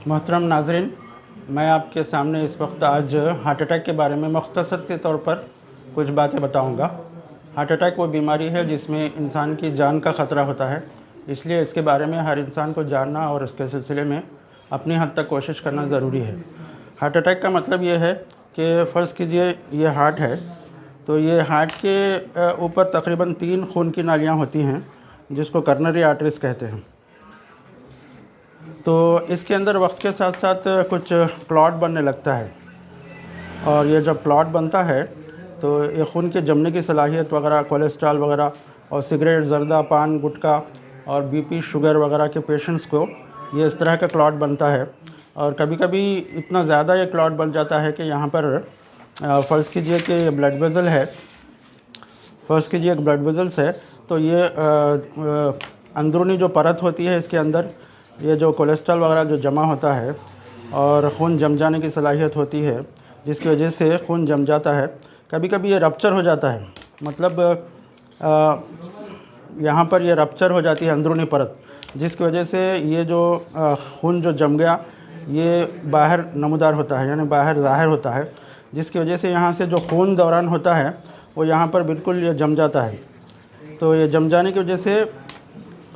मोहतरम नाज़रीन, मैं आपके सामने इस वक्त आज हार्ट अटैक के बारे में मुख्तसर के तौर पर कुछ बातें बताऊंगा। हार्ट अटैक वो बीमारी है जिसमें इंसान की जान का ख़तरा होता है, इसलिए इसके बारे में हर इंसान को जानना और इसके सिलसिले में अपनी हद तक कोशिश करना ज़रूरी है। हार्ट अटैक का मतलब ये है कि फ़र्ज़ कीजिए ये हार्ट है, तो ये हार्ट के ऊपर तकरीबन 3 खून की नालियाँ होती हैं जिसको कॉरोनरी आर्टरीज़ कहते हैं। तो इसके अंदर वक्त के साथ साथ कुछ क्लॉट बनने लगता है, और ये जब क्लॉट बनता है तो ये खून के जमने की सलाहियत वगैरह, कोलेस्ट्रॉल वगैरह और सिगरेट, जर्दा, पान, गुटखा और बीपी, शुगर वगैरह के पेशेंट्स को ये इस तरह का क्लॉट बनता है। और कभी कभी इतना ज़्यादा ये क्लॉट बन जाता है कि यहाँ पर फ़र्ज़ कीजिए कि ये ब्लड वेज़ल है, फ़र्ज़ कीजिए एक ब्लड वेज़ल्स है, तो ये अंदरूनी जो परत होती है इसके अंदर ये जो कोलेस्ट्रॉल वगैरह जो जमा होता है और खून जम जाने की सलाहियत होती है, जिसकी वजह से खून जम जाता है। कभी कभी ये रप्चर हो जाता है, मतलब यहाँ पर ये रप्चर हो जाती है अंदरूनी परत, जिसकी वजह से ये जो खून जो जम गया ये बाहर नमूदार होता है, यानी बाहर ज़ाहिर होता है, जिसकी वजह से यहाँ से जो खून दौरान होता है वो यहाँ पर बिल्कुल ये जम जाता है। तो ये जम जाने की वजह से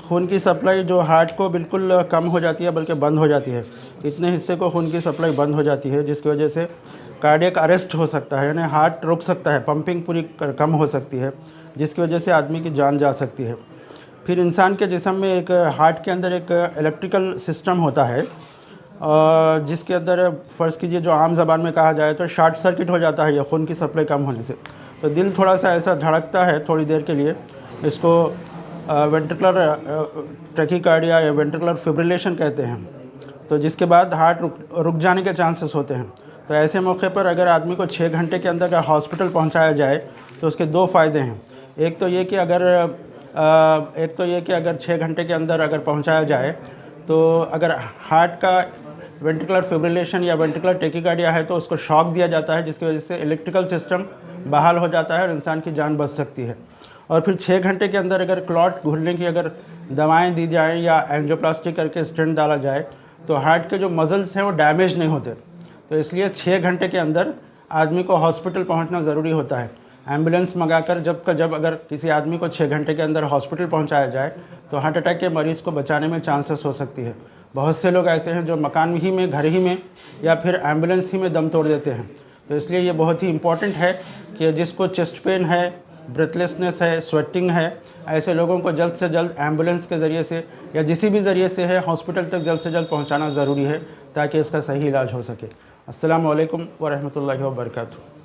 खून की सप्लाई जो हार्ट को बिल्कुल कम हो जाती है, बल्कि बंद हो जाती है। इतने हिस्से को खून की सप्लाई बंद हो जाती है, जिसकी वजह से कार्डियक अरेस्ट हो सकता है, यानी हार्ट रुक सकता है, पंपिंग पूरी कम हो सकती है, जिसकी वजह से आदमी की जान जा सकती है। फिर इंसान के जिस्म में एक हार्ट के अंदर एक इलेक्ट्रिकल सिस्टम होता है, जिसके अंदर फ़र्ज़ कीजिए जो आम ज़बान में कहा जाए तो शॉर्ट सर्किट हो जाता है या खून की सप्लाई कम होने से। तो दिल थोड़ा सा ऐसा धड़कता है थोड़ी देर के लिए, इसको वेंट्रिकुलर टैकीकार्डिया या वेंट्रिकुलर फिब्रिलेशन कहते हैं। तो जिसके बाद हार्ट रुक जाने के चांसेस होते हैं। तो ऐसे मौके पर अगर आदमी को 6 घंटे के अंदर अगर हॉस्पिटल पहुंचाया जाए तो उसके 2 फ़ायदे हैं। एक तो ये कि अगर 6 घंटे के अंदर अगर पहुंचाया जाए तो अगर हार्ट का वेंट्रिकुलर फिब्रिलेशन या वेंट्रिकुलर टैकीकार्डिया है तो उसको शॉक दिया जाता है, जिसकी वजह से इलेक्ट्रिकल सिस्टम बहाल हो जाता है और इंसान की जान बच सकती है। और फिर 6 घंटे के अंदर अगर क्लॉट घुलने की अगर दवाएं दी जाएं या एंजियोप्लास्टी करके स्टेंट डाला जाए तो हार्ट के जो मसल्स हैं वो डैमेज नहीं होते। तो इसलिए 6 घंटे के अंदर आदमी को हॉस्पिटल पहुंचना ज़रूरी होता है। एम्बुलेंस मंगाकर जब अगर किसी आदमी को 6 घंटे के अंदर हॉस्पिटल पहुंचाया जाए तो हार्ट अटैक के मरीज़ को बचाने में चांसेस हो सकती है। बहुत से लोग ऐसे हैं जो मकान ही में, घर ही में या फिर एम्बुलेंस ही में दम तोड़ देते हैं। तो इसलिए ये बहुत ही इम्पॉर्टेंट है कि जिसको चेस्ट पेन है, ब्रेथलेसनेस है, स्वेटिंग है, ऐसे लोगों को जल्द से जल्द एम्बुलेंस के ज़रिए से या जिसी भी ज़रिए से है हॉस्पिटल तक जल्द से जल्द पहुंचाना ज़रूरी है ताकि इसका सही इलाज हो सके। अस्सलामु अलैकुम व रहमतुल्लाहि व बरकातहू।